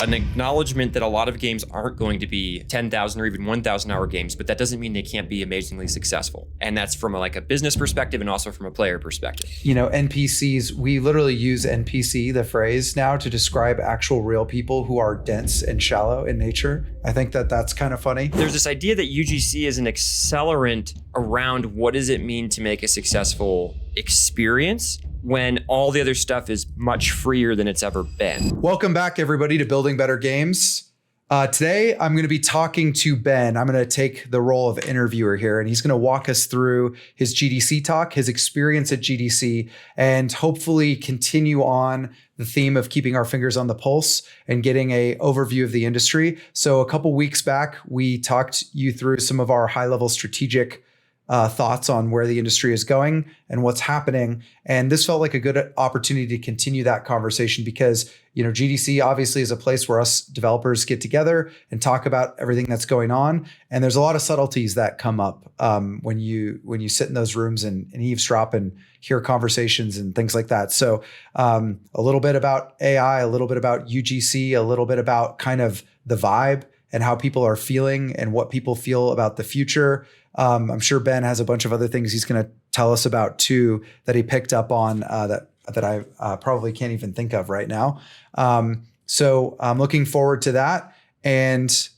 an acknowledgement that a lot of games aren't going to be 10,000 or even 1,000 hour games, but that doesn't mean they can't be amazingly successful. And that's from a business perspective and also from a player perspective. NPCs, we literally use NPC, the phrase now, to describe actual real people who are dense and shallow in nature. I think that that's kind of funny. There's this idea that UGC is an accelerant around what does it mean to make a successful experience when all the other stuff is much freer than it's ever been. Welcome back, everybody, to Building Better Games. Today, I'm going to be talking to Ben. I'm going to take the role of interviewer here, and he's going to walk us through his GDC talk, his experience at GDC, and hopefully continue on the theme of keeping our fingers on the pulse and getting an overview of the industry. So a couple weeks back, we talked you through some of our high-level strategic thoughts on where the industry is going and what's happening. And this felt like a good opportunity to continue that conversation because, GDC obviously is a place where us developers get together and talk about everything that's going on. And there's a lot of subtleties that come up when you sit in those rooms and eavesdrop and hear conversations and things like that. So a little bit about AI, a little bit about UGC, a little bit about kind of the vibe and how people are feeling and what people feel about the future. I'm sure Ben has a bunch of other things he's going to tell us about too that he picked up on that I probably can't even think of right now. So I'm looking forward to that. And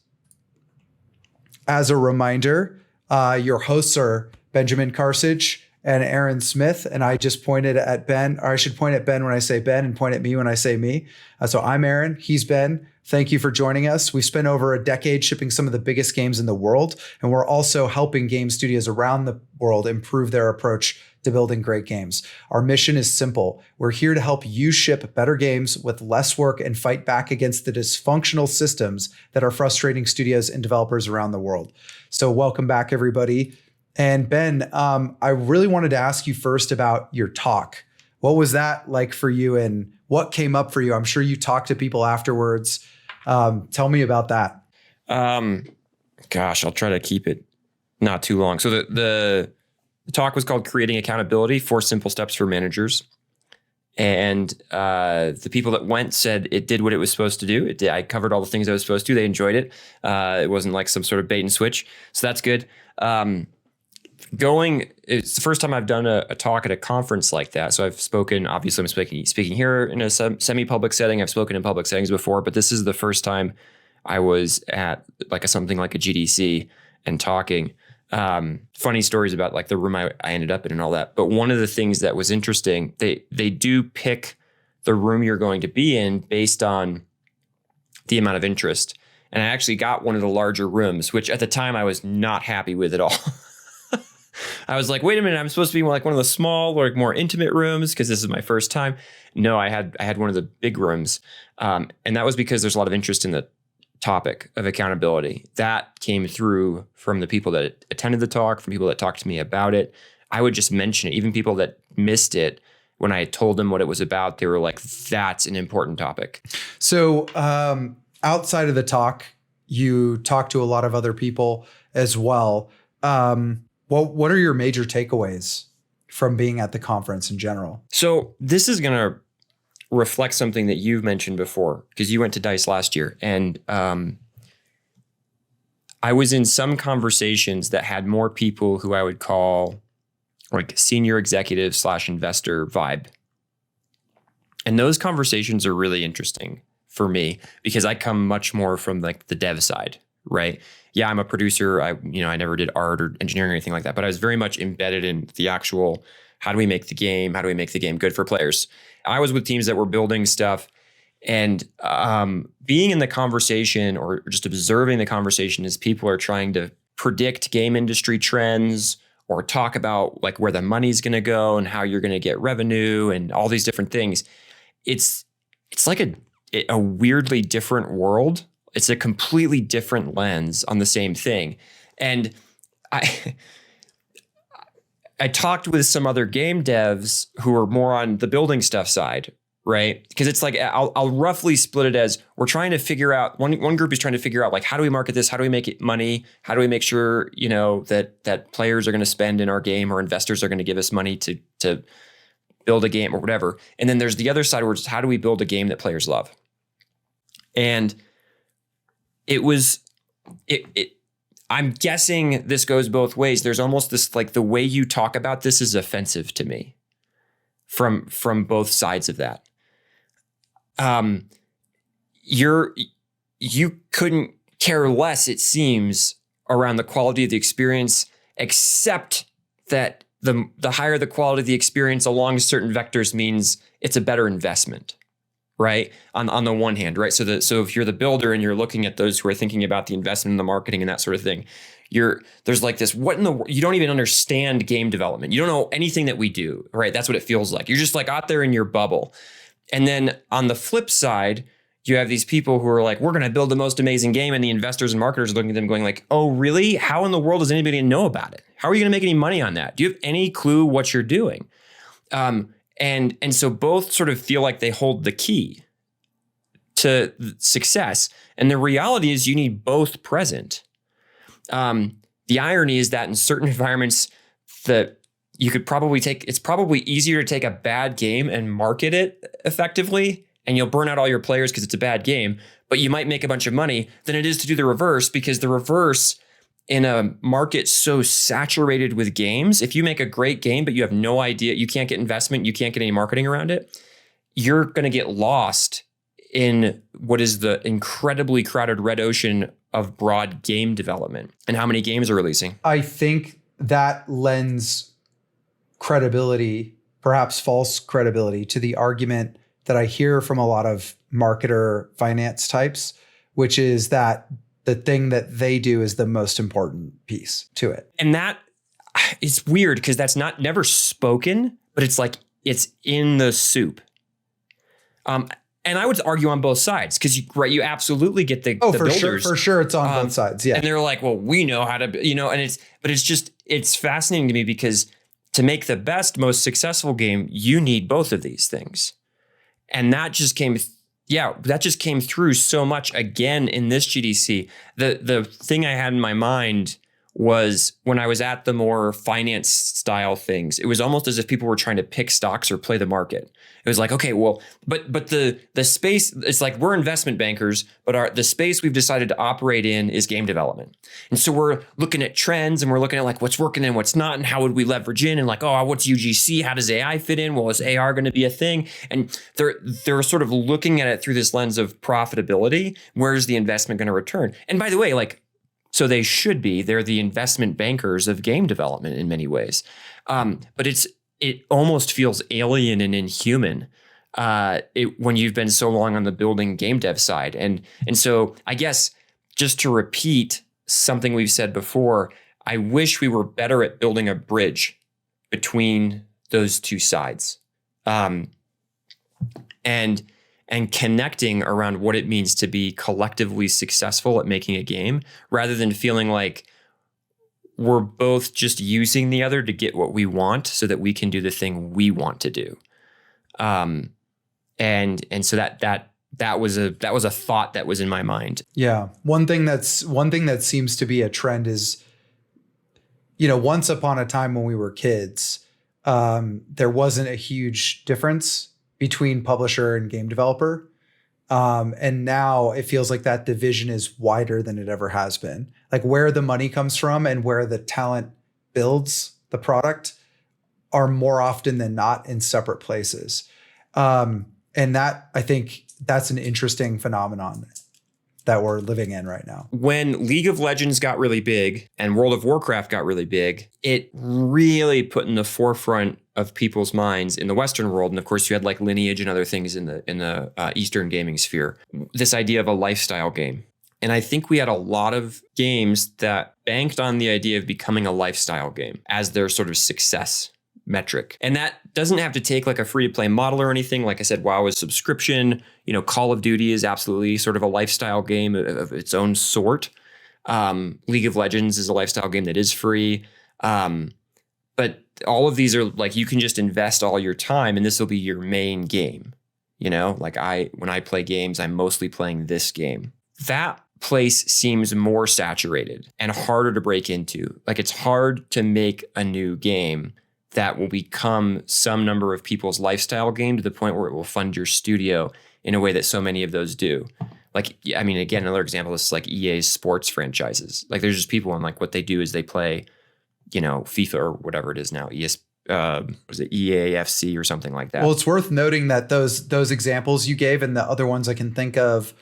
as a reminder, your hosts are Benjamin Karsich and Aaron Smith. And I just pointed at Ben, or I should point at Ben when I say Ben and point at me when I say me. So I'm Aaron, he's Ben. Thank you for joining us. We've spent over a decade shipping some of the biggest games in the world, and we're also helping game studios around the world improve their approach to building great games. Our mission is simple. We're here to help you ship better games with less work and fight back against the dysfunctional systems that are frustrating studios and developers around the world. So welcome back, everybody. And Ben, I really wanted to ask you first about your talk. What was that like for you and what came up for you? I'm sure you talked to people afterwards. Tell me about that. Gosh, I'll try to keep it not too long. So the talk was called Creating Accountability, 4 Simple Steps for Managers. And the people that went said it did what it was supposed to do. I covered all the things I was supposed to. They enjoyed it. It wasn't like some sort of bait and switch. So that's good. It's the first time I've done a talk at a conference like that. So I've spoken, obviously I'm speaking here in a semi-public setting. I've spoken in public settings before, but this is the first time I was at something like a GDC and talking. Funny stories about the room I ended up in and all that. But one of the things that was interesting, they do pick the room you're going to be in based on the amount of interest. And I actually got one of the larger rooms, which at the time I was not happy with at all. I was like, wait a minute, I'm supposed to be in one of the small, more intimate rooms because this is my first time. No, I had one of the big rooms. And that was because there's a lot of interest in the topic of accountability. That came through from the people that attended the talk, from people that talked to me about it. I would just mention it. Even people that missed it, when I told them what it was about, they were like, that's an important topic. So outside of the talk, you talked to a lot of other people as well. What are your major takeaways from being at the conference in general? So this is going to reflect something that you've mentioned before, because you went to DICE last year. And I was in some conversations that had more people who I would call senior executive / investor vibe. And those conversations are really interesting for me because I come much more from the dev side, right? Yeah, I'm a producer. I never did art or engineering or anything like that, but I was very much embedded in the actual, how do we make the game? How do we make the game good for players? I was with teams that were building stuff, and being in the conversation or just observing the conversation as people are trying to predict game industry trends or talk about where the money's going to go and how you're going to get revenue and all these different things. It's like a weirdly different world. It's a completely different lens on the same thing. And I talked with some other game devs who are more on the building stuff side, right? Because it's I'll roughly split it as we're trying to figure out, one group is trying to figure out how do we market this? How do we make it money? How do we make sure, that players are going to spend in our game or investors are going to give us money to build a game or whatever. And then there's the other side where it's how do we build a game that players love? And it was, I'm guessing this goes both ways. There's almost this, like, the way you talk about this is offensive to me from both sides of that. You couldn't care less, it seems, around the quality of the experience, except that the higher the quality of the experience along certain vectors means it's a better investment, right? On the one hand, right? So if you're the builder and you're looking at those who are thinking about the investment in the marketing and that sort of thing, there's like this, you don't even understand game development. You don't know anything that we do, right? That's what it feels like. You're just like out there in your bubble. And then on the flip side, you have these people who are like, we're going to build the most amazing game. And the investors and marketers are looking at them going like, oh, really? How in the world does anybody know about it? How are you going to make any money on that? Do you have any clue what you're doing? And so both sort of feel like they hold the key to success. And the reality is you need both present. The irony is that in certain environments that you could probably it's probably easier to take a bad game and market it effectively, and you'll burn out all your players because it's a bad game, but you might make a bunch of money, than it is to do the reverse, because the reverse in a market so saturated with games, if you make a great game, but you have no idea, you can't get investment, you can't get any marketing around it, you're going to get lost in what is the incredibly crowded red ocean of broad game development and how many games are releasing. I think that lends credibility, perhaps false credibility, to the argument that I hear from a lot of marketer finance types, which is that the thing that they do is the most important piece to it. And that is weird because that's never spoken, but it's like, it's in the soup. And I would argue on both sides because you absolutely get the builders. For sure. It's on both sides. Yeah. And they're like, well, we know how to, and it's fascinating to me because to make the best, most successful game, you need both of these things. And that just came through so much again in this GDC. The thing I had in my mind was when I was at the more finance style things, it was almost as if people were trying to pick stocks or play the market. It was like, okay, well, but the space, it's like we're investment bankers, but the space we've decided to operate in is game development. And so we're looking at trends and we're looking at like what's working and what's not and how would we leverage in and like, oh, what's UGC? How does AI fit in? Well, is AR going to be a thing? And they're sort of looking at it through this lens of profitability. Where's the investment going to return? And by the way, like, so they're the investment bankers of game development in many ways. But it almost feels alien and inhuman when you've been so long on the building game dev side. And so I guess just to repeat something we've said before, I wish we were better at building a bridge between those two sides. And connecting around what it means to be collectively successful at making a game, rather than feeling like we're both just using the other to get what we want so that we can do the thing we want to do. And so that was a thought that was in my mind. Yeah. One thing that seems to be a trend is, once upon a time when we were kids, there wasn't a huge difference between publisher and game developer. And now it feels like that division is wider than it ever has been. Like where the money comes from and where the talent builds the product are more often than not in separate places. And that, I think that's an interesting phenomenon that we're living in right now. When League of Legends got really big and World of Warcraft got really big, it really put in the forefront of people's minds in the Western world. And of course you had like Lineage and other things in the Eastern gaming sphere, this idea of a lifestyle game. And I think we had a lot of games that banked on the idea of becoming a lifestyle game as their sort of success metric. And that doesn't have to take like a free to play model or anything. Like I said, WoW is subscription. Call of Duty is absolutely sort of a lifestyle game of its own sort. League of Legends is a lifestyle game that is free. But all of these are like, you can just invest all your time and this will be your main game. Like when I play games, I'm mostly playing this game. That place seems more saturated and harder to break into. Like it's hard to make a new game that will become some number of people's lifestyle game to the point where it will fund your studio in a way that so many of those do. like, I mean, again, another example is like EA's sports franchises. Like there's just people, and like what they do is they play, FIFA or whatever it is now, was it EAFC or something like that. Well, it's worth noting that those examples you gave and the other ones I can think of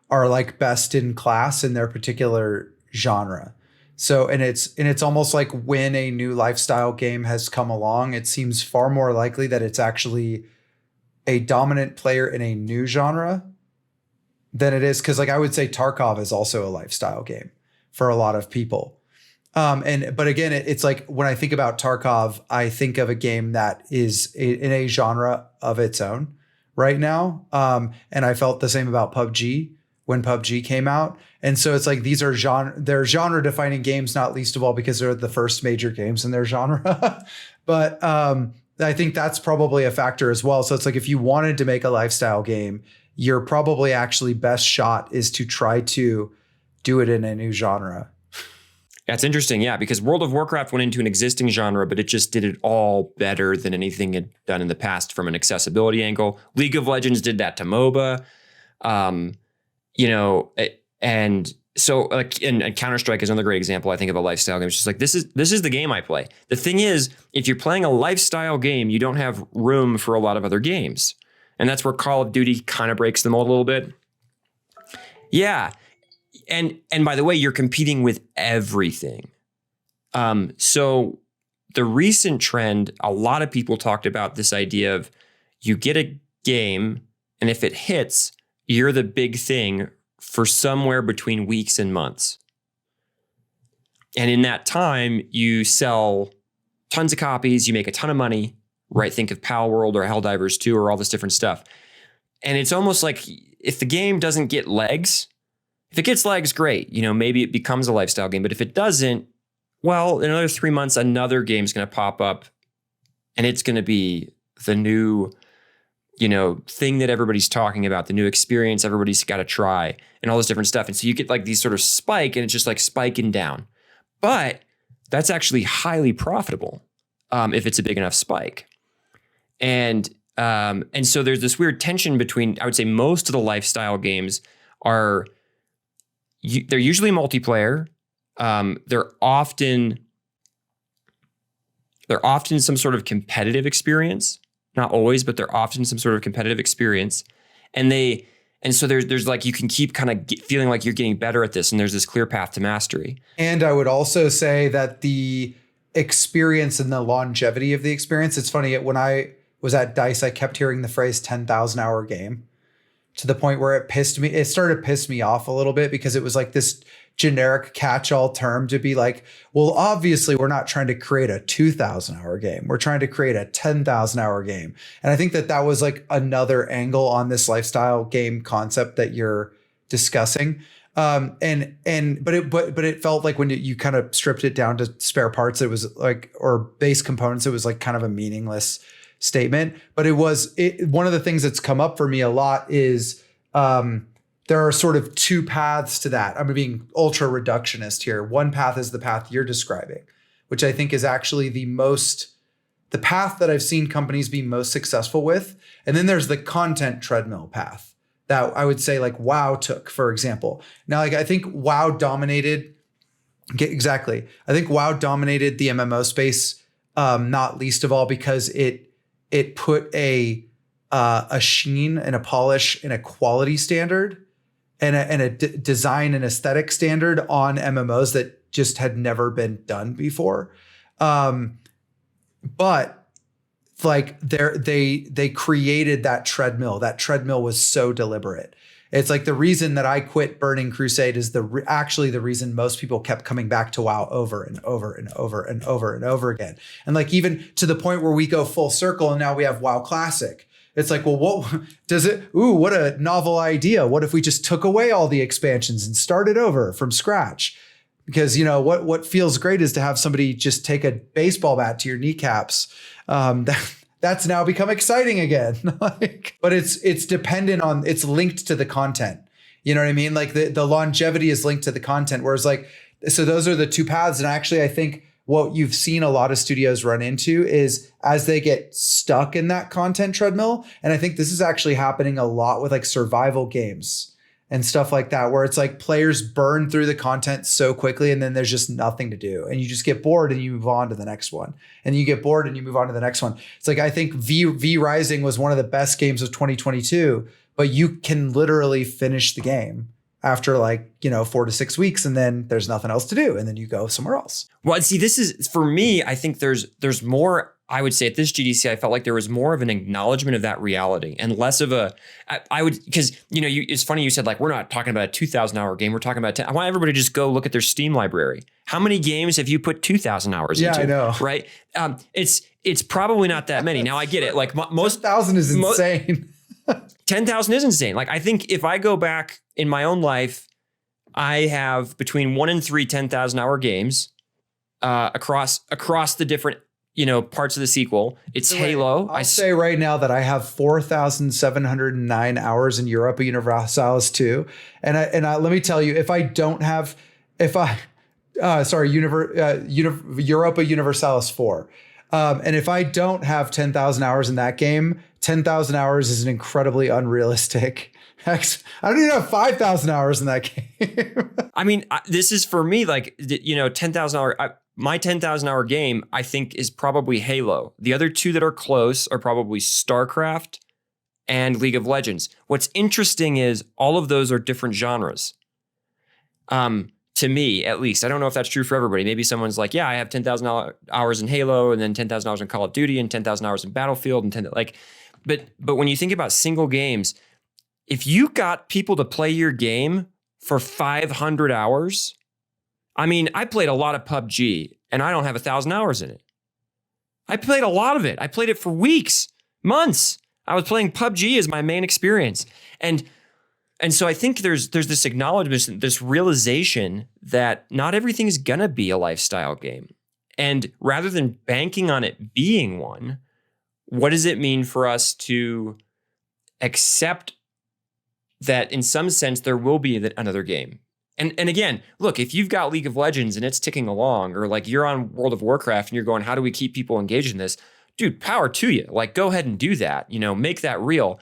are like best in class in their particular genre. So, and it's almost like when a new lifestyle game has come along, it seems far more likely that it's actually a dominant player in a new genre than it is. Cause like I would say Tarkov is also a lifestyle game for a lot of people. But again, it's like when I think about Tarkov, I think of a game that is in a genre of its own right now. And I felt the same about PUBG when PUBG came out. And so it's like they're genre defining games, not least of all because they're the first major games in their genre. But I think that's probably a factor as well. So it's like if you wanted to make a lifestyle game, your probably actually best shot is to try to do it in a new genre. That's interesting, yeah, because World of Warcraft went into an existing genre, but it just did it all better than anything it had done in the past from an accessibility angle. League of Legends did that to MOBA, and so like, and Counter-Strike is another great example, I think, of a lifestyle game. It's just like this is the game I play. The thing is, if you're playing a lifestyle game, you don't have room for a lot of other games, and that's where Call of Duty kind of breaks the mold a little bit. Yeah. And by the way, you're competing with everything. So the recent trend, a lot of people talked about this idea of you get a game, and if it hits, you're the big thing for somewhere between weeks and months. And in that time, you sell tons of copies, you make a ton of money, right? Think of Pal World or Helldivers 2 or all this different stuff. And it's almost like if the game doesn't get legs, if it gets legs, great. Maybe it becomes a lifestyle game. But if it doesn't, well, in another 3 months, another game's going to pop up, and it's going to be the new, thing that everybody's talking about, the new experience everybody's got to try, and all this different stuff. And so you get like these sort of spike, and it's just like spiking down. But that's actually highly profitable if it's a big enough spike. And so there's this weird tension between, I would say, most of the lifestyle games are. They're usually multiplayer. They're often some sort of competitive experience. Not always, but they're often some sort of competitive experience. And so there's like, you can keep kind of feeling like you're getting better at this, and there's this clear path to mastery. And I would also say that the experience and the longevity of the experience, it's funny, when I was at DICE, I kept hearing the phrase 10,000 hour game, to the point where it started to piss me off a little bit, because it was like this generic catch-all term to be like, well, obviously we're not trying to create a 2,000 hour game. We're trying to create a 10,000 hour game. And I think that was like another angle on this lifestyle game concept that you're discussing. But it felt like when you kind of stripped it down to spare parts, it was like, or base components, it was like kind of a meaningless statement. But one of the things that's come up for me a lot is there are sort of two paths to that. I'm being ultra reductionist here. One path is the path you're describing, which I think is actually the path that I've seen companies be most successful with. And then there's the content treadmill path that I would say like WoW took, for example. Now, like I think WoW dominated the MMO space, not least of all because it put a sheen and a polish and a quality standard and a design and aesthetic standard on MMOs that just had never been done before. But like they created that treadmill. That treadmill was so deliberate. It's like the reason that I quit Burning Crusade is actually the reason most people kept coming back to WoW over and over and over and over and over again. And like even to the point where we go full circle and now we have WoW Classic. It's like, well, what a novel idea. What if we just took away all the expansions and started over from scratch? Because, what feels great is to have somebody just take a baseball bat to your kneecaps. That's now become exciting again. But it's dependent on, it's linked to the content. You know what I mean? Like the longevity is linked to the content. Whereas so those are the two paths. And actually, I think what you've seen a lot of studios run into is as they get stuck in that content treadmill. And I think this is actually happening a lot with like survival games and stuff like that, where it's like players burn through the content so quickly and then there's just nothing to do. And you just get bored and you move on to the next one. And you get bored and you move on to the next one. It's like, I think V Rising was one of the best games of 2022, but you can literally finish the game after 4 to 6 weeks, and then there's nothing else to do. And then you go somewhere else. Well, see, this is, for me, I think there's more, I would say at this GDC, I felt like there was more of an acknowledgement of that reality and less of because it's funny you said we're not talking about a 2,000 hour game. We're talking about 10. I want everybody to just go look at their Steam library. How many games have you put 2,000 hours into? Yeah, I know. Right? It's probably not that many. Now I get it. Most 1,000 is insane. 10,000 is insane. I think if I go back in my own life, I have between 1 and 3 10,000 hour games across the different parts of the sequel. It's Halo. I'll say right now that I have 4,709 hours in Europa Universalis 2. And let me tell you, Europa Universalis 4. And if I don't have 10,000 hours in that game, 10,000 hours is an incredibly unrealistic. I don't even have 5,000 hours in that game. I mean, this is for me 10,000 hour. My 10,000 hour game, I think, is probably Halo. The other two that are close are probably StarCraft and League of Legends. What's interesting is all of those are different genres. To me, at least. I don't know if that's true for everybody. Maybe someone's like, yeah, I have 10,000 hours in Halo and then 10,000 hours in Call of Duty and 10,000 hours in Battlefield and but when you think about single games, if you got people to play your game for 500 hours, I mean, I played a lot of PUBG and I don't have 1,000 hours in it. I played a lot of it. I played it for weeks, months. I was playing PUBG as my main experience. And so I think there's this acknowledgement, this realization that not everything is going to be a lifestyle game. And rather than banking on it being one, what does it mean for us to accept that in some sense there will be another game? And again, look, if you've got League of Legends and it's ticking along, or you're on World of Warcraft and you're going, how do we keep people engaged in this? Dude, power to you. Go ahead and do that. Make that real.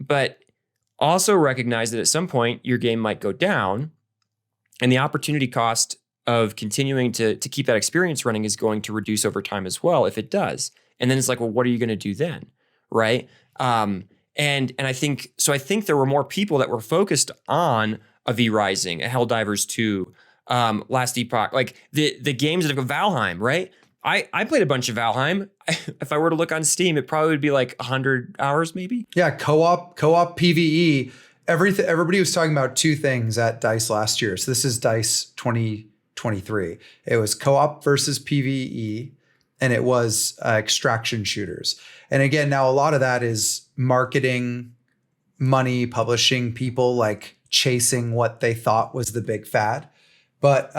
But also recognize that at some point your game might go down, and the opportunity cost of continuing to keep that experience running is going to reduce over time as well if it does. And then it's well, what are you going to do then? Right? And I think there were more people that were focused on a V Rising, a Helldivers 2, Last Epoch, the games that have Valheim, right? I played a bunch of Valheim. If I were to look on Steam, it probably would be 100 hours maybe. Yeah, co-op PvE. Everybody was talking about two things at DICE last year. So this is DICE 2023. It was co-op versus PvE, and it was extraction shooters. And again, now a lot of that is marketing, money, publishing, people chasing what they thought was the big fad. But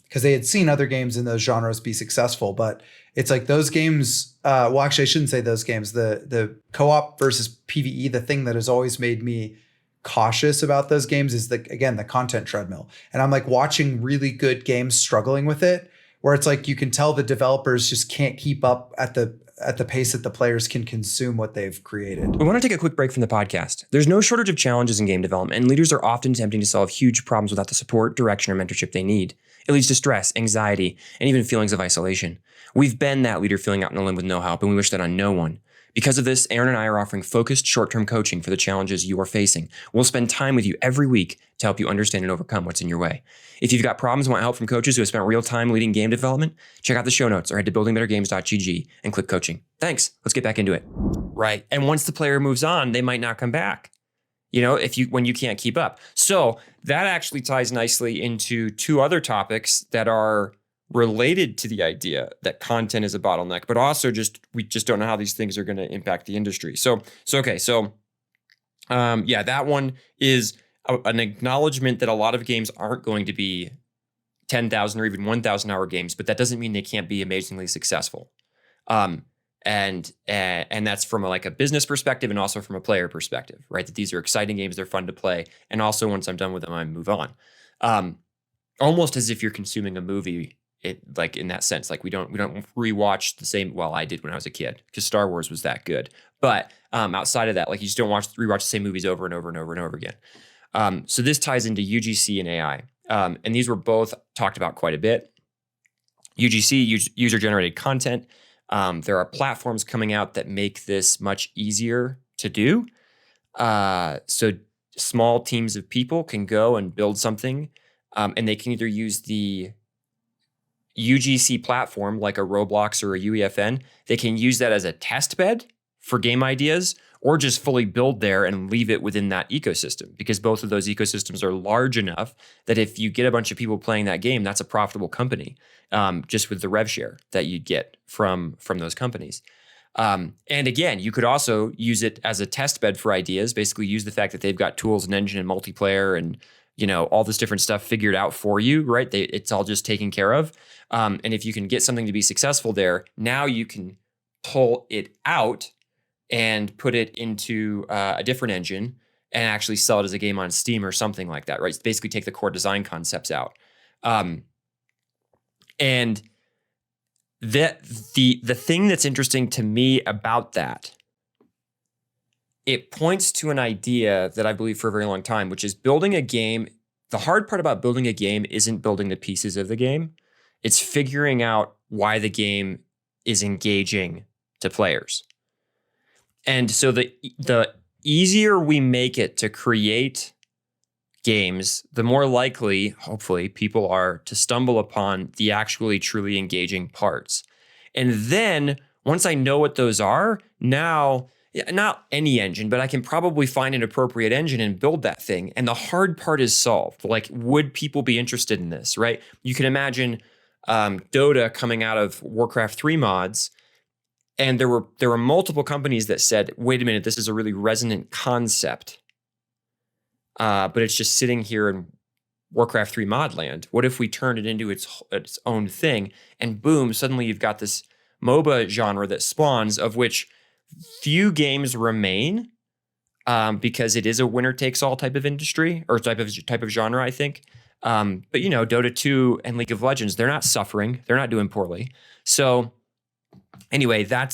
because they had seen other games in those genres be successful. But it's those games, well, actually, I shouldn't say those games. The co-op versus PvE, the thing that has always made me cautious about those games is the content treadmill. And I'm watching really good games struggling with it, where it's you can tell the developers just can't keep up at the pace that the players can consume what they've created. We want to take a quick break from the podcast. There's no shortage of challenges in game development, and leaders are often attempting to solve huge problems without the support, direction, or mentorship they need. It leads to stress, anxiety, and even feelings of isolation. We've been that leader feeling out in a limb with no help, and we wish that on no one. Because of this, Aaron and I are offering focused short-term coaching for the challenges you are facing. We'll spend time with you every week to help you understand and overcome what's in your way. If you've got problems and want help from coaches who have spent real time leading game development, check out the show notes or head to buildingbettergames.gg and click coaching. Thanks. Let's get back into it. Right. And once the player moves on, they might not come back, when you can't keep up. So that actually ties nicely into two other topics that are related to the idea that content is a bottleneck, but also we just don't know how these things are going to impact the industry. That one is an acknowledgement that a lot of games aren't going to be 10,000 or even 1,000 hour games, but that doesn't mean they can't be amazingly successful. And that's from a business perspective and also from a player perspective, right? That these are exciting games, they're fun to play, and also once I'm done with them, I move on. Almost as if you're consuming a movie. In that sense, we don't rewatch the same. Well, I did when I was a kid because Star Wars was that good. But outside of that, you just don't rewatch the same movies over and over and over and over again. So this ties into UGC and AI. And these were both talked about quite a bit. UGC, user-generated content. There are platforms coming out that make this much easier to do. So small teams of people can go and build something, and they can either use the UGC platform like a Roblox or a UEFN. They can use that as a test bed for game ideas, or just fully build there and leave it within that ecosystem, because both of those ecosystems are large enough that if you get a bunch of people playing that game, that's a profitable company, just with the rev share that you'd get from those companies. And again, you could also use it as a test bed for ideas, basically use the fact that they've got tools and engine and multiplayer and all this different stuff figured out for you, right? It's all just taken care of. And if you can get something to be successful there, now you can pull it out and put it into a different engine and actually sell it as a game on Steam or something like that, right? Basically take the core design concepts out. And the thing that's interesting to me about that, it points to an idea that I believe for a very long time, which is building a game. The hard part about building a game isn't building the pieces of the game. It's figuring out why the game is engaging to players. And so the easier we make it to create games, the more likely, hopefully, people are to stumble upon the actually truly engaging parts. And then once I know what those are, now, not any engine, but I can probably find an appropriate engine and build that thing. And the hard part is solved. Like, would people be interested in this, right? You can imagine Dota coming out of Warcraft 3 mods. And there were multiple companies that said, wait a minute, this is a really resonant concept. But it's just sitting here in Warcraft 3 mod land. What if we turned it into its own thing? And boom, suddenly you've got this MOBA genre that spawns, of which few games remain, because it is a winner-takes-all type of industry, or type of genre, I think. But Dota 2 and League of Legends, they're not suffering. They're not doing poorly. So anyway, that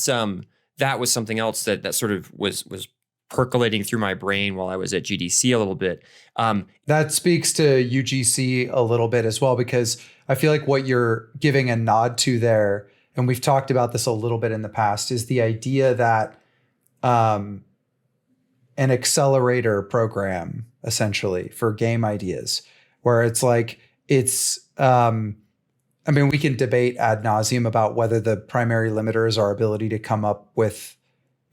was something else that sort of was percolating through my brain while I was at GDC a little bit. That speaks to UGC a little bit as well, because I feel like what you're giving a nod to there, and we've talked about this a little bit in the past, is the idea that an accelerator program, essentially, for game ideas, where it's like, we can debate ad nauseum about whether the primary limiter is our ability to come up with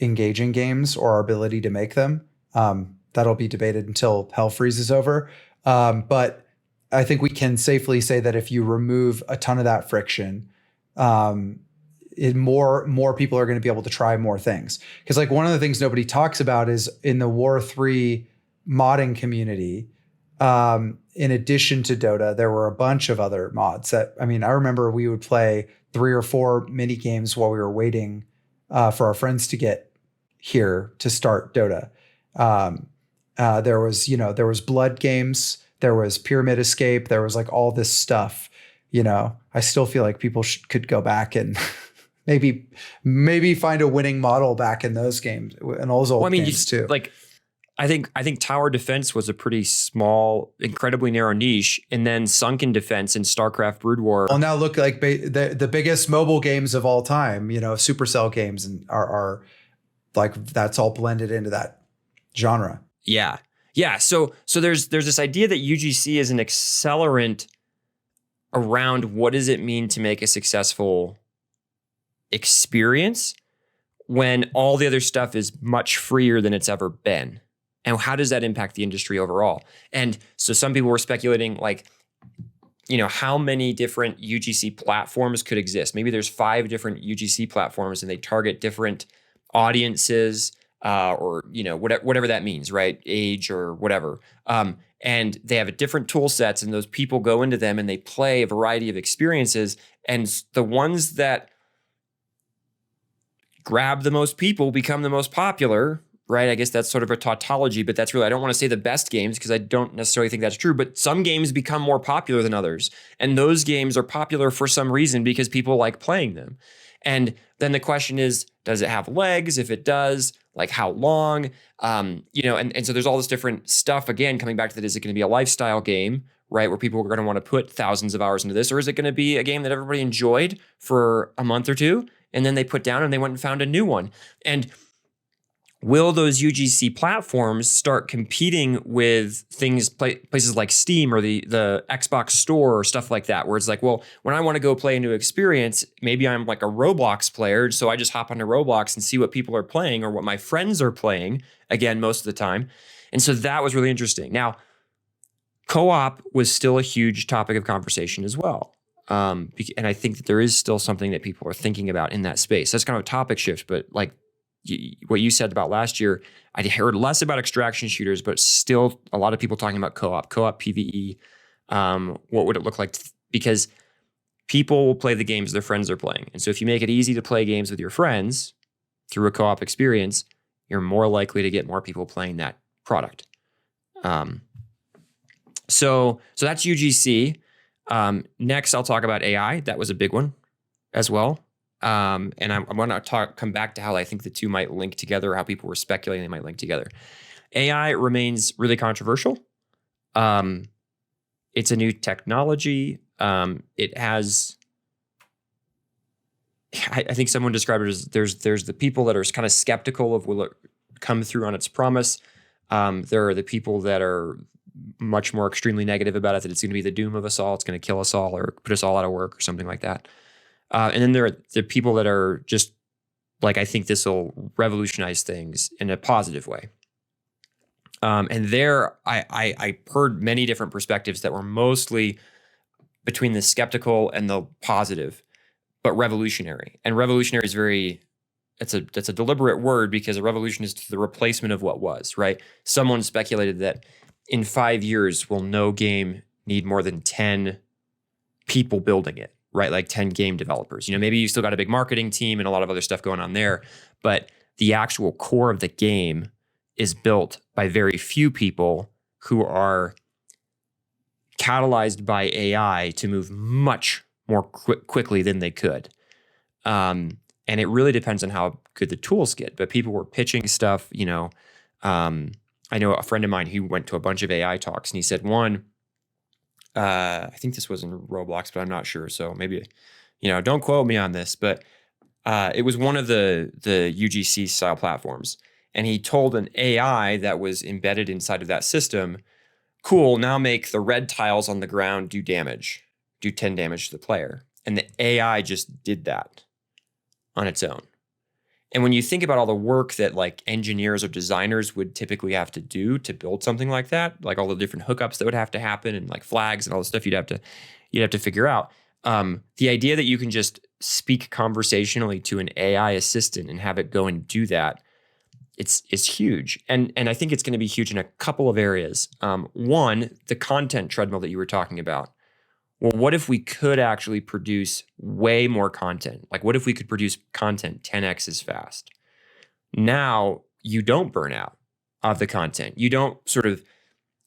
engaging games or our ability to make them. That'll be debated until hell freezes over. But I think we can safely say that if you remove a ton of that friction, more people are going to be able to try more things. Because like one of the things nobody talks about is in the War 3 modding community, in addition to Dota, there were a bunch of other mods that, I remember we would play 3 or 4 mini games while we were waiting for our friends to get here to start Dota. There was blood games, there was Pyramid Escape, there was like all this stuff. I still feel like people could go back and maybe find a winning model back in those games and those old games too. Like, I think tower defense was a pretty small, incredibly narrow niche, and then sunken defense in StarCraft Brood War. Well, now look like the biggest mobile games of all time, Supercell games, and are like that's all blended into that genre. Yeah. So there's this idea that UGC is an accelerant around what does it mean to make a successful experience when all the other stuff is much freer than it's ever been. And how does that impact the industry overall? And so some people were speculating, like, how many different UGC platforms could exist? Maybe there's 5 different UGC platforms and they target different audiences, or, whatever that means, right? Age or whatever. And they have different tool sets, and those people go into them and they play a variety of experiences. And the ones that grab the most people become the most popular, right? I guess that's sort of a tautology, but that's really, I don't want to say the best games because I don't necessarily think that's true, but some games become more popular than others. And those games are popular for some reason because people like playing them. And then the question is, does it have legs? If it does, like how long, and so there's all this different stuff, again, coming back to that, is it going to be a lifestyle game, right, where people are going to want to put thousands of hours into this, or is it going to be a game that everybody enjoyed for a month or two, and then they put down and they went and found a new one? And will those UGC platforms start competing with places like Steam or the Xbox Store or stuff like that, where it's like, well, when I want to go play a new experience, maybe I'm like a Roblox player, so I just hop onto Roblox and see what people are playing or what my friends are playing, again, most of the time. And so that was really interesting. Now, co-op was still a huge topic of conversation as well. And I think that there is still something that people are thinking about in that space. That's kind of a topic shift, but like, what you said about last year, I heard less about extraction shooters, but still a lot of people talking about co-op PvE. What would it look like? Because people will play the games their friends are playing. And so if you make it easy to play games with your friends through a co-op experience, you're more likely to get more people playing that product. So that's UGC. Next, I'll talk about AI. That was a big one as well. And I'm going to come back to how I think the two might link together, how people were speculating they might link together. AI remains really controversial. It's a new technology. It has, I think someone described it as there's the people that are kind of skeptical of will it come through on its promise. There are the people that are much more extremely negative about it, that it's going to be the doom of us all. It's going to kill us all or put us all out of work or something like that. And then there are the people that are just like, I think this will revolutionize things in a positive way. And there, I heard many different perspectives that were mostly between the skeptical and the positive, but revolutionary. And revolutionary is that's a deliberate word, because a revolution is the replacement of what was, right? Someone speculated that in 5 years, will no game need more than 10 people building it, right? Like 10 game developers. Maybe you still got a big marketing team and a lot of other stuff going on there, but the actual core of the game is built by very few people who are catalyzed by AI to move much more quickly than they could. And it really depends on how good the tools get. But people were pitching stuff, I know a friend of mine who went to a bunch of AI talks, and he said one, I think this was in Roblox, but I'm not sure. So maybe, don't quote me on this, but it was one of the UGC style platforms. And he told an AI that was embedded inside of that system, cool, now make the red tiles on the ground do 10 damage to the player. And the AI just did that on its own. And when you think about all the work that like engineers or designers would typically have to do to build something like that, like all the different hookups that would have to happen and like flags and all the stuff you'd have to figure out. The idea that you can just speak conversationally to an AI assistant and have it go and do that, it's huge. And I think it's going to be huge in a couple of areas. One, the content treadmill that you were talking about. Well, what if we could actually produce way more content? Like, what if we could produce content 10x as fast? Now, you don't burn out of the content. You don't sort of,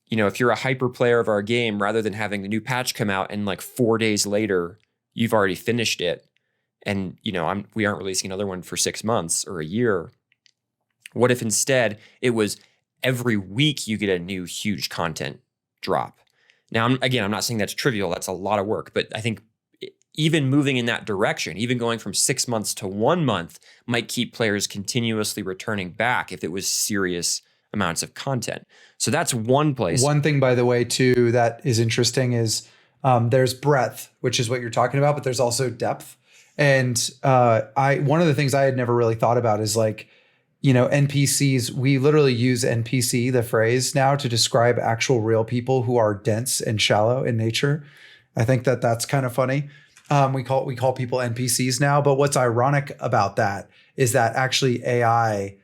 if you're a hyper player of our game, rather than having the new patch come out and like 4 days later, you've already finished it. And, we aren't releasing another one for 6 months or a year. What if instead it was every week you get a new huge content drop? Now, I'm not saying that's trivial. That's a lot of work. But I think even moving in that direction, even going from 6 months to 1 month, might keep players continuously returning back if it was serious amounts of content. So that's one place. One thing, by the way, too, that is interesting is there's breadth, which is what you're talking about, but there's also depth. And one of the things I had never really thought about is like, NPCs, we literally use NPC, the phrase now, to describe actual real people who are dense and shallow in nature. I think that that's kind of funny. We call people NPCs now, but what's ironic about that is that actually AI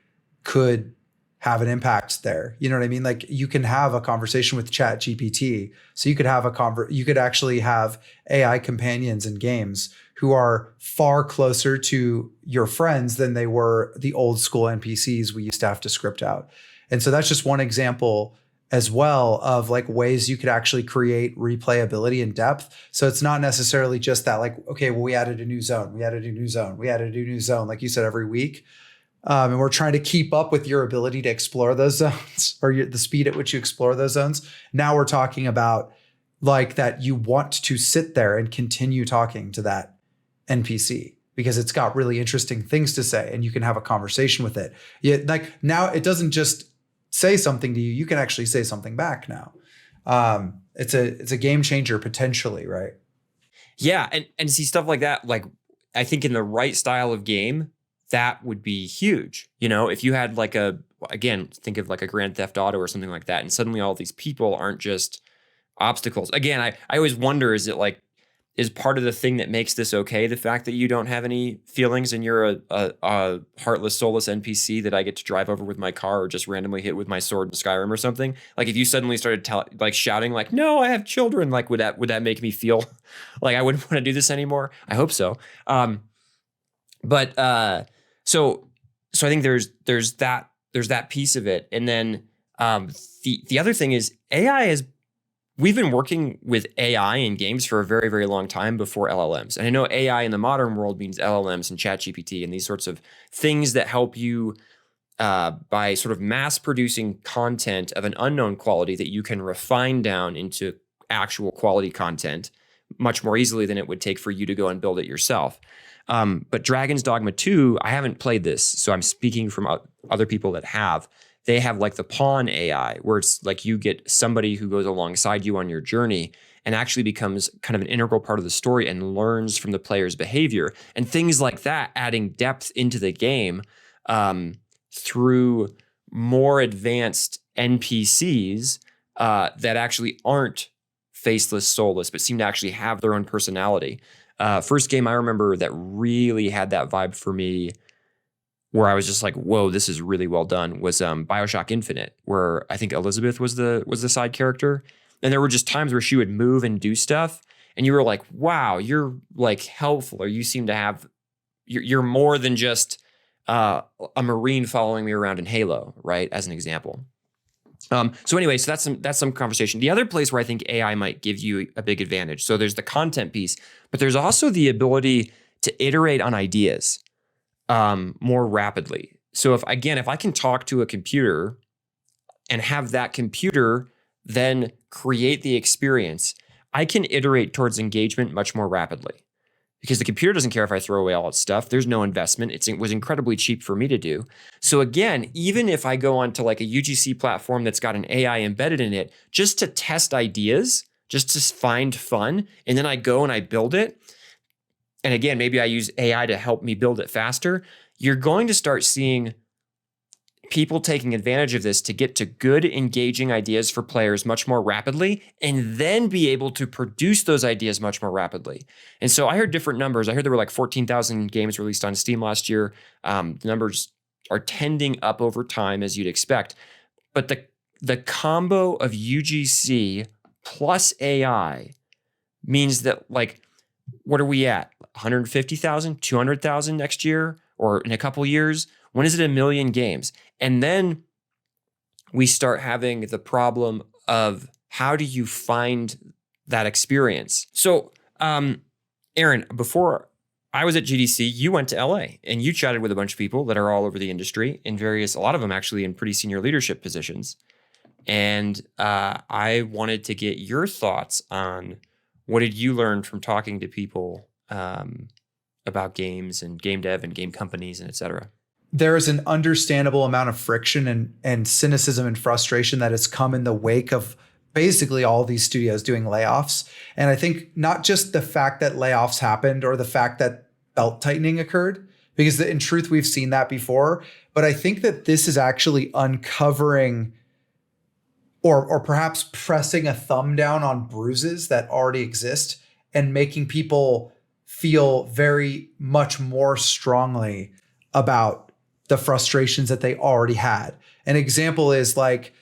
could have an impact there. You know what I mean? Like you can have a conversation with Chat GPT. So you could actually have AI companions in games who are far closer to your friends than they were the old school NPCs we used to have to script out. And so that's just one example as well of like ways you could actually create replayability and depth. So it's not necessarily just that like, okay, well, we added a new zone, like you said, every week. And we're trying to keep up with your ability to explore those zones or the speed at which you explore those zones. Now we're talking about like that you want to sit there and continue talking to that NPC because it's got really interesting things to say and you can have a conversation with it. Yeah, like now it doesn't just say something to you, you can actually say something back now. It's a game changer potentially, right? Yeah, and see stuff like that, like I think in the right style of game, that would be huge. You know, if you had like again, think of like a Grand Theft Auto or something like that, and suddenly all these people aren't just obstacles. Again, I always wonder, is part of the thing that makes this okay the fact that you don't have any feelings and you're a heartless, soulless NPC that I get to drive over with my car or just randomly hit with my sword in Skyrim or something? Like if you suddenly started like shouting like, no, I have children, like would that make me feel like I wouldn't want to do this anymore? I hope so. But so I think there's that piece of it. And then the other thing is we've been working with AI in games for a very, very long time before LLMs. And I know AI in the modern world means LLMs and ChatGPT and these sorts of things that help you by sort of mass producing content of an unknown quality that you can refine down into actual quality content much more easily than it would take for you to go and build it yourself. But Dragon's Dogma 2, I haven't played this, so I'm speaking from other people that have. They have like the pawn AI, where it's like you get somebody who goes alongside you on your journey and actually becomes kind of an integral part of the story and learns from the player's behavior and things like that, adding depth into the game through more advanced NPCs that actually aren't faceless, soulless, but seem to actually have their own personality. First game I remember that really had that vibe for me, where I was just like, whoa, this is really well done, was BioShock Infinite, where I think Elizabeth was the side character. And there were just times where she would move and do stuff. And you were like, wow, you're like helpful, or you seem to have, you're more than just a Marine following me around in Halo, right? As an example. So anyway, so that's some conversation. The other place where I think AI might give you a big advantage. So there's the content piece, but there's also the ability to iterate on ideas more rapidly. So if I can talk to a computer and have that computer then create the experience, I can iterate towards engagement much more rapidly because the computer doesn't care if I throw away all its stuff. There's no investment. It was incredibly cheap for me to do. So again, even if I go onto like a UGC platform that's got an AI embedded in it, just to test ideas, just to find fun, and then I go and I build it, and again, maybe I use AI to help me build it faster, you're going to start seeing people taking advantage of this to get to good, engaging ideas for players much more rapidly, and then be able to produce those ideas much more rapidly. And so I heard different numbers. I heard there were like 14,000 games released on Steam last year. The numbers are tending up over time, as you'd expect. But the combo of UGC plus AI means that, like, what are we at? 150,000, 200,000 next year, or in a couple years? When is it 1 million games? And then we start having the problem of how do you find that experience? So, Aaron, before I was at GDC, you went to LA and you chatted with a bunch of people that are all over the industry in a lot of them actually in pretty senior leadership positions. And I wanted to get your thoughts on what did you learn from talking to people about games and game dev and game companies and et cetera? There is an understandable amount of friction and cynicism and frustration that has come in the wake of basically all these studios doing layoffs. And I think not just the fact that layoffs happened or the fact that belt tightening occurred, because in truth, we've seen that before. But I think that this is actually uncovering or perhaps pressing a thumb down on bruises that already exist and making people feel very much more strongly about the frustrations that they already had. An example is like,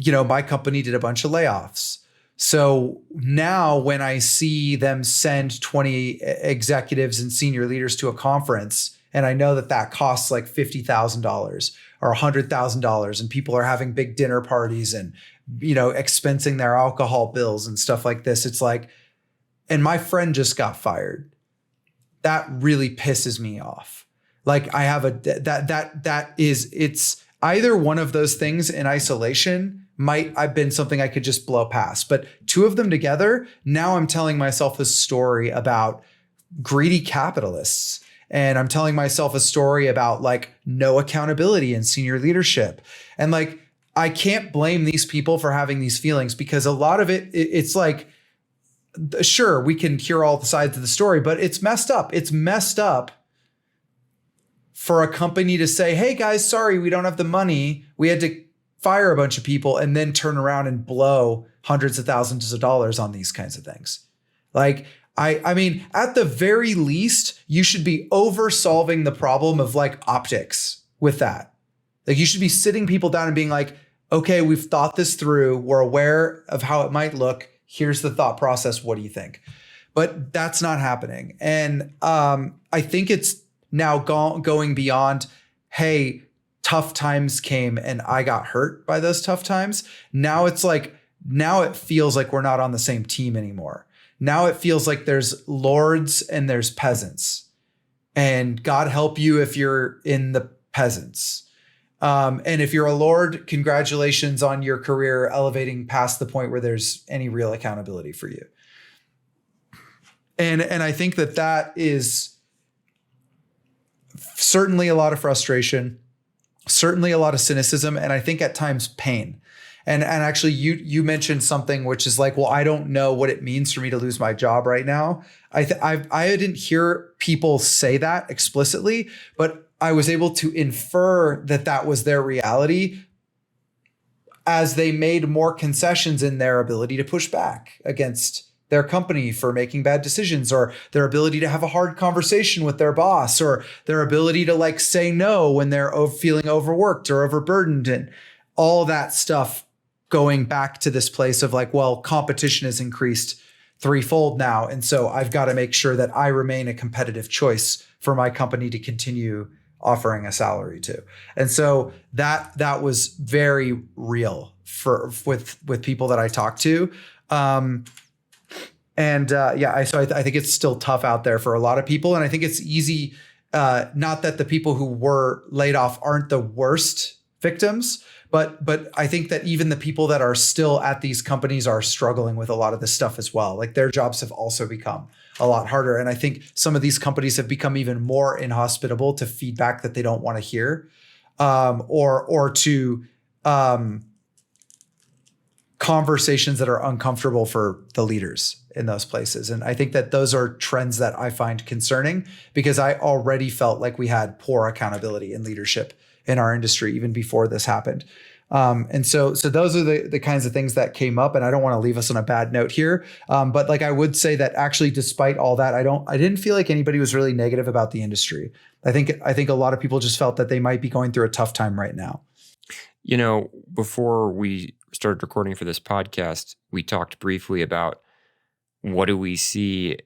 my company did a bunch of layoffs. So now when I see them send 20 executives and senior leaders to a conference, and I know that costs like $50,000 or $100,000, and people are having big dinner parties and, expensing their alcohol bills and stuff like this, it's like, and my friend just got fired. That really pisses me off. Like I have it's either one of those things in isolation might have been something I could just blow past, but two of them together, now I'm telling myself a story about greedy capitalists. And I'm telling myself a story about like no accountability in senior leadership. And like, I can't blame these people for having these feelings, because a lot of it's like, sure, we can hear all the sides of the story, but it's messed up. It's messed up for a company to say, hey guys, sorry, we don't have the money. We had to fire a bunch of people, and then turn around and blow hundreds of thousands of dollars on these kinds of things. Like, I mean, at the very least, you should be over solving the problem of like optics with that. Like you should be sitting people down and being like, okay, we've thought this through. We're aware of how it might look. Here's the thought process. What do you think? But that's not happening. And I think it's now going beyond, hey, tough times came and I got hurt by those tough times. Now it's like, now it feels like we're not on the same team anymore. Now it feels like there's lords and there's peasants, and God help you if you're in the peasants. And if you're a lord, congratulations on your career elevating past the point where there's any real accountability for you. And I think that is certainly a lot of frustration, certainly a lot of cynicism, and I think at times pain. And actually, you mentioned something which is like, well, I don't know what it means for me to lose my job right now. I didn't hear people say that explicitly, but I was able to infer that was their reality as they made more concessions in their ability to push back against their company for making bad decisions, or their ability to have a hard conversation with their boss, or their ability to like say no when they're feeling overworked or overburdened, and all that stuff going back to this place of like, well, competition has increased threefold now. And so I've got to make sure that I remain a competitive choice for my company to continue offering a salary to. And so that was very real with people that I talked to. So I think it's still tough out there for a lot of people. And I think it's easy, not that the people who were laid off aren't the worst victims, but I think that even the people that are still at these companies are struggling with a lot of this stuff as well. Like their jobs have also become a lot harder. And I think some of these companies have become even more inhospitable to feedback that they don't want to hear, or to conversations that are uncomfortable for the leaders in those places. And I think that those are trends that I find concerning, because I already felt like we had poor accountability and leadership in our industry even before this happened. And so those are the kinds of things that came up, and I don't want to leave us on a bad note here. But like, I would say that actually, despite all that, I didn't feel like anybody was really negative about the industry. I think a lot of people just felt that they might be going through a tough time right now. You know, before we started recording for this podcast, we talked briefly about what do we see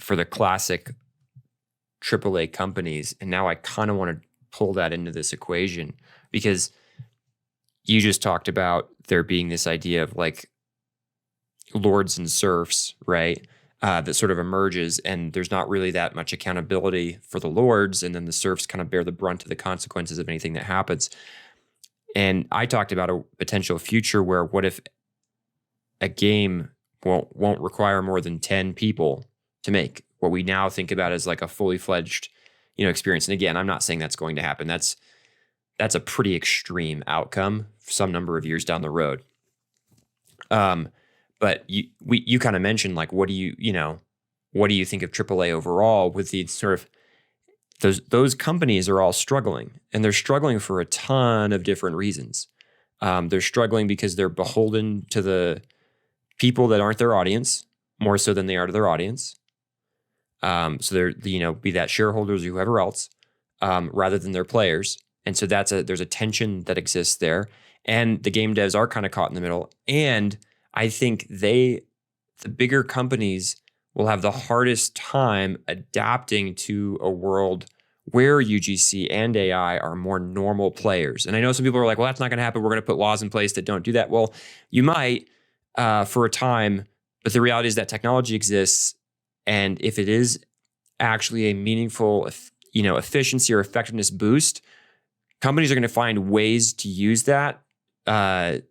for the classic AAA companies. And now I kind of want to pull that into this equation, because you just talked about there being this idea of like lords and serfs, right? That sort of emerges, and there's not really that much accountability for the lords, and then the serfs kind of bear the brunt of the consequences of anything that happens. And I talked about a potential future where, what if a game won't require more than 10 people to make, what we now think about as like a fully fledged, experience. And again, I'm not saying that's going to happen. That's a pretty extreme outcome some number of years down the road. But you kind of mentioned like, what do you think of AAA overall, with the sort of those companies are all struggling, and they're struggling for a ton of different reasons. They're struggling because they're beholden to the people that aren't their audience more so than they are to their audience. So they're, be that shareholders or whoever else, rather than their players. And so there's a tension that exists there. And the game devs are kind of caught in the middle. And I think the bigger companies will have the hardest time adapting to a world where UGC and AI are more normal players. And I know some people are like, well, that's not going to happen. We're going to put laws in place that don't do that. Well, you might for a time, but the reality is that technology exists. And if it is actually a meaningful, efficiency or effectiveness boost, companies are going to find ways to use that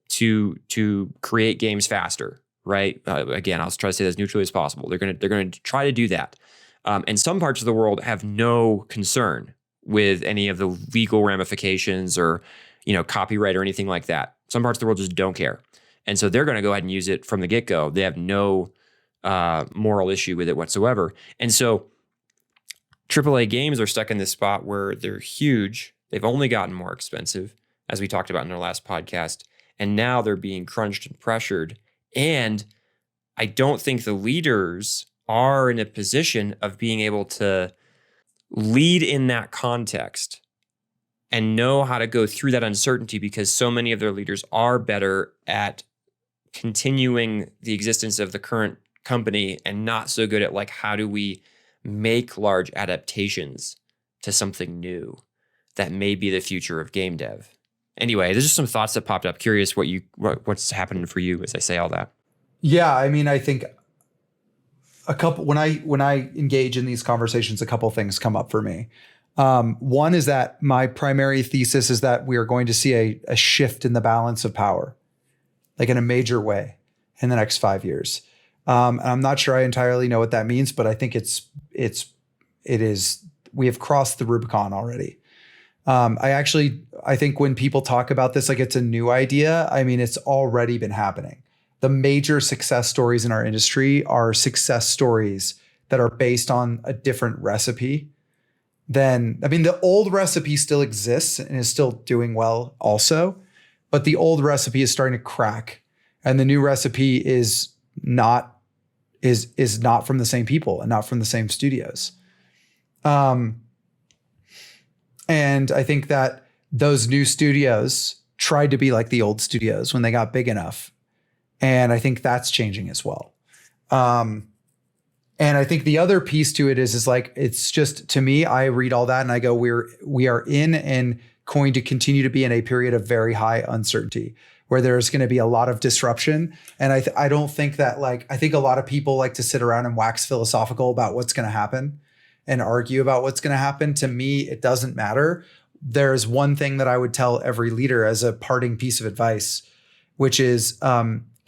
to create games faster, right? Again, I'll try to say that as neutrally as possible. They're going to try to do that. And some parts of the world have no concern with any of the legal ramifications or copyright or anything like that. Some parts of the world just don't care. And so they're going to go ahead and use it from the get-go. They have no moral issue with it whatsoever. And so AAA games are stuck in this spot where they're huge. They've only gotten more expensive, as we talked about in our last podcast. And now they're being crunched and pressured. And I don't think the leaders are in a position of being able to lead in that context and know how to go through that uncertainty, because so many of their leaders are better at continuing the existence of the current company and not so good at how do we make large adaptations to something new that may be the future of game dev. Anyway, there's just some thoughts that popped up. Curious what's happening for you as I say all that. Yeah, I mean, I think when I engage in these conversations, a couple things come up for me. One is that my primary thesis is that we are going to see a shift in the balance of power, in a major way, in the next 5 years. And I'm not sure I entirely know what that means, but I think it is. We have crossed the Rubicon already. I think when people talk about this, it's a new idea. I mean, it's already been happening. The major success stories in our industry are success stories that are based on a different recipe the old recipe still exists and is still doing well also, but the old recipe is starting to crack and the new recipe is not from the same people and not from the same studios. And I think that those new studios tried to be like the old studios when they got big enough. And I think that's changing as well. And I think the other piece to it is it's just, to me, I read all that and I go, we are in and going to continue to be in a period of very high uncertainty where there's going to be a lot of disruption. And I don't think that I think a lot of people like to sit around and wax philosophical about what's going to happen and argue about what's going to happen. To me, it doesn't matter. There's one thing that I would tell every leader as a parting piece of advice, which is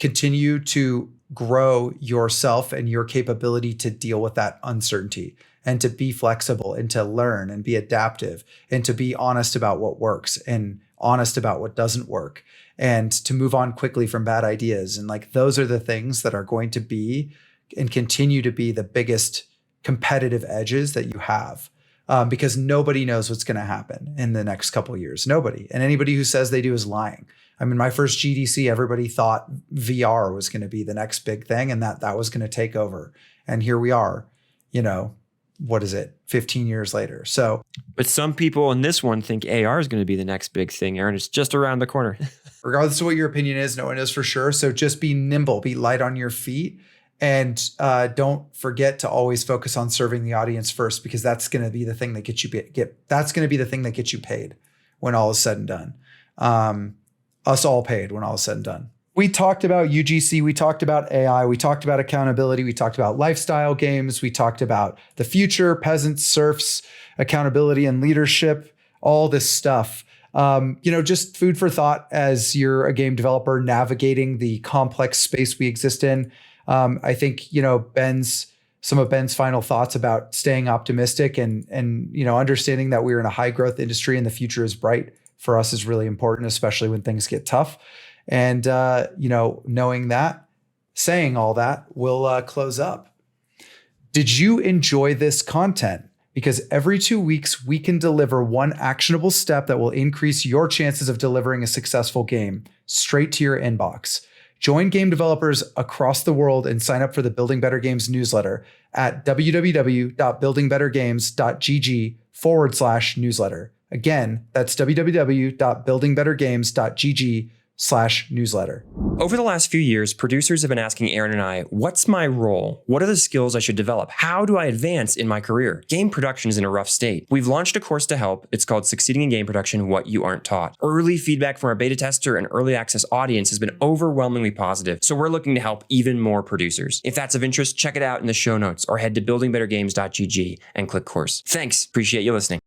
continue to grow yourself and your capability to deal with that uncertainty and to be flexible and to learn and be adaptive and to be honest about what works and honest about what doesn't work and to move on quickly from bad ideas. And those are the things that are going to be and continue to be the biggest competitive edges that you have, because nobody knows what's going to happen in the next couple of years. Nobody. And anybody who says they do is lying. I mean, my first GDC, everybody thought VR was going to be the next big thing and that was going to take over. And here we are, 15 years later. So, but some people in this one think AR is going to be the next big thing, Aaron. It's just around the corner. Regardless of what your opinion is, no one knows for sure. So just be nimble, be light on your feet. And don't forget to always focus on serving the audience first, because that's going to be the thing that gets you paid when all is said and done. Us all paid when all is said and done. We talked about UGC, we talked about AI, we talked about accountability, we talked about lifestyle games, we talked about the future, peasants, serfs, accountability and leadership, all this stuff. Just food for thought as you're a game developer navigating the complex space we exist in. I think, some of Ben's final thoughts about staying optimistic and understanding that we're in a high growth industry and the future is bright for us is really important, especially when things get tough. And, knowing that, saying all that, we'll close up. Did you enjoy this content? Because every 2 weeks, we can deliver one actionable step that will increase your chances of delivering a successful game straight to your inbox. Join game developers across the world and sign up for the Building Better Games newsletter at www.buildingbettergames.gg/newsletter. Again, that's www.buildingbettergames.gg /newsletter. Over the last few years, producers have been asking Aaron and I, what's my role? What are the skills I should develop? How do I advance in my career? Game production is in a rough state. We've launched a course to help. It's called Succeeding in Game Production, What You Aren't Taught. Early feedback from our beta tester and early access audience has been overwhelmingly positive, so we're looking to help even more producers. If that's of interest, check it out in the show notes or head to buildingbettergames.gg and click course. Thanks. Appreciate you listening.